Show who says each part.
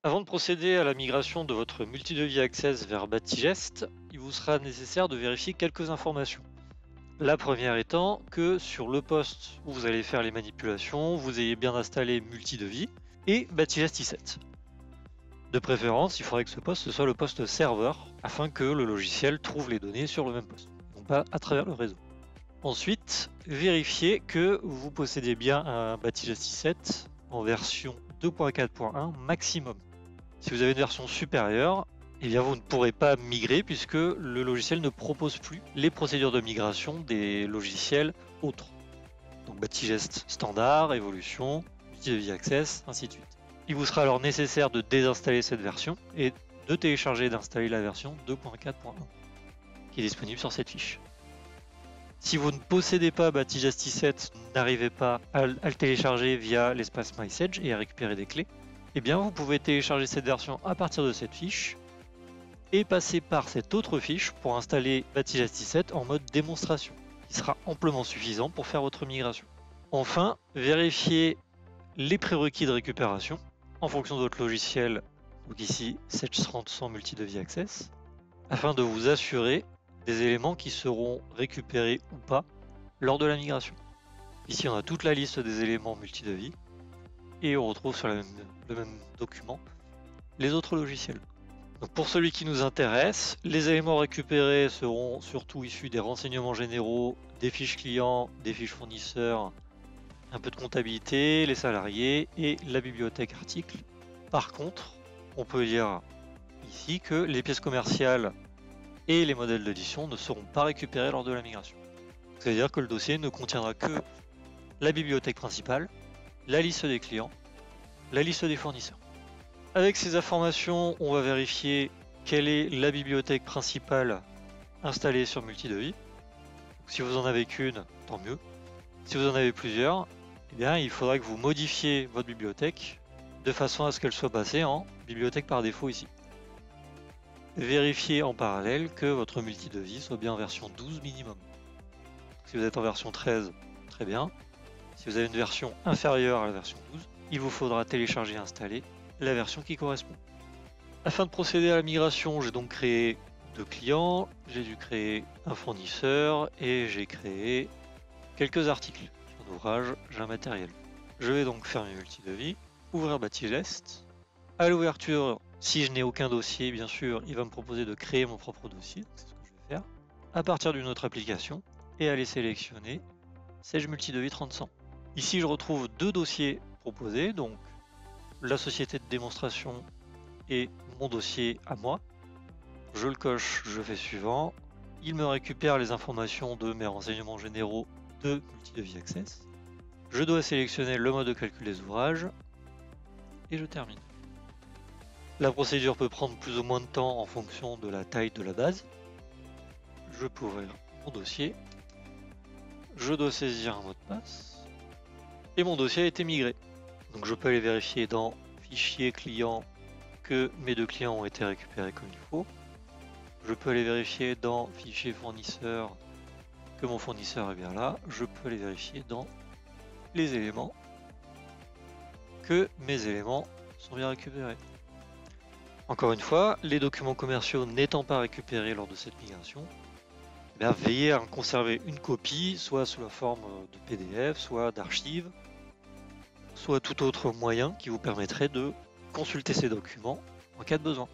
Speaker 1: Avant de procéder à la migration de votre multidevis Access vers Batigest, il vous sera nécessaire de vérifier quelques informations. La première étant que sur le poste où vous allez faire les manipulations, vous ayez bien installé multidevis et Batigest i7. De préférence, il faudrait que ce poste soit le poste serveur afin que le logiciel trouve les données sur le même poste, non pas à travers le réseau. Ensuite, vérifiez que vous possédez bien un Batigest i7 en version 2.4.1 maximum. Si vous avez une version supérieure, eh bien vous ne pourrez pas migrer puisque le logiciel ne propose plus les procédures de migration des logiciels autres. Donc Batigest standard, évolution, multidevis access, ainsi de suite. Il vous sera alors nécessaire de désinstaller cette version et de télécharger et d'installer la version 2.4.1 qui est disponible sur cette fiche. Si vous ne possédez pas Batigest i7, n'arrivez pas à le télécharger via l'espace MySage et à récupérer des clés, eh bien vous pouvez télécharger cette version à partir de cette fiche et passer par cette autre fiche pour installer Batigest i7 en mode démonstration, qui sera amplement suffisant pour faire votre migration. Enfin, vérifiez les prérequis de récupération en fonction de votre logiciel, donc ici Sage 30 multidevis access, afin de vous assurer des éléments qui seront récupérés ou pas lors de la migration. Ici on a toute la liste des éléments multidevis et on retrouve sur le même document les autres logiciels. Donc pour celui qui nous intéresse, les éléments récupérés seront surtout issus des renseignements généraux, des fiches clients, des fiches fournisseurs, un peu de comptabilité, les salariés et la bibliothèque articles. Par contre, on peut dire ici que les pièces commerciales et les modèles d'édition ne seront pas récupérés lors de la migration. C'est-à-dire que le dossier ne contiendra que la bibliothèque principale, la liste des clients, la liste des fournisseurs. Avec ces informations, on va vérifier quelle est la bibliothèque principale installée sur multidevis. Si vous en avez qu'une, tant mieux. Si vous en avez plusieurs, eh bien, il faudra que vous modifiez votre bibliothèque de façon à ce qu'elle soit passée en bibliothèque par défaut ici. Vérifiez en parallèle que votre multidevis soit bien en version 12 minimum. Si vous êtes en version 13, très bien. Si vous avez une version inférieure à la version 12, il vous faudra télécharger et installer la version qui correspond. Afin de procéder à la migration, j'ai donc créé 2 clients, j'ai dû créer un fournisseur et j'ai créé quelques articles. J'ai un ouvrage, j'ai un matériel. Je vais donc fermer multidevis, ouvrir Batigest. À l'ouverture, si je n'ai aucun dossier, bien sûr, il va me proposer de créer mon propre dossier, c'est ce que je vais faire, à partir d'une autre application, et aller sélectionner Sage Multidevis 30 Ici, je retrouve 2 dossiers proposés, donc la société de démonstration et mon dossier à moi. Je le coche, je fais suivant. Il me récupère les informations de mes renseignements généraux de Multidevis Access. Je dois sélectionner le mode de calcul des ouvrages et je termine. La procédure peut prendre plus ou moins de temps en fonction de la taille de la base. Je peux ouvrir mon dossier. Je dois saisir un mot de passe. Et mon dossier a été migré. Donc je peux aller vérifier dans Fichier client que mes 2 clients ont été récupérés comme il faut. Je peux aller vérifier dans Fichier fournisseur que mon fournisseur est bien là. Je peux aller vérifier dans les éléments que mes éléments sont bien récupérés. Encore une fois, les documents commerciaux n'étant pas récupérés lors de cette migration, veillez à en conserver une copie, soit sous la forme de PDF, soit d'archives, soit tout autre moyen qui vous permettrait de consulter ces documents en cas de besoin.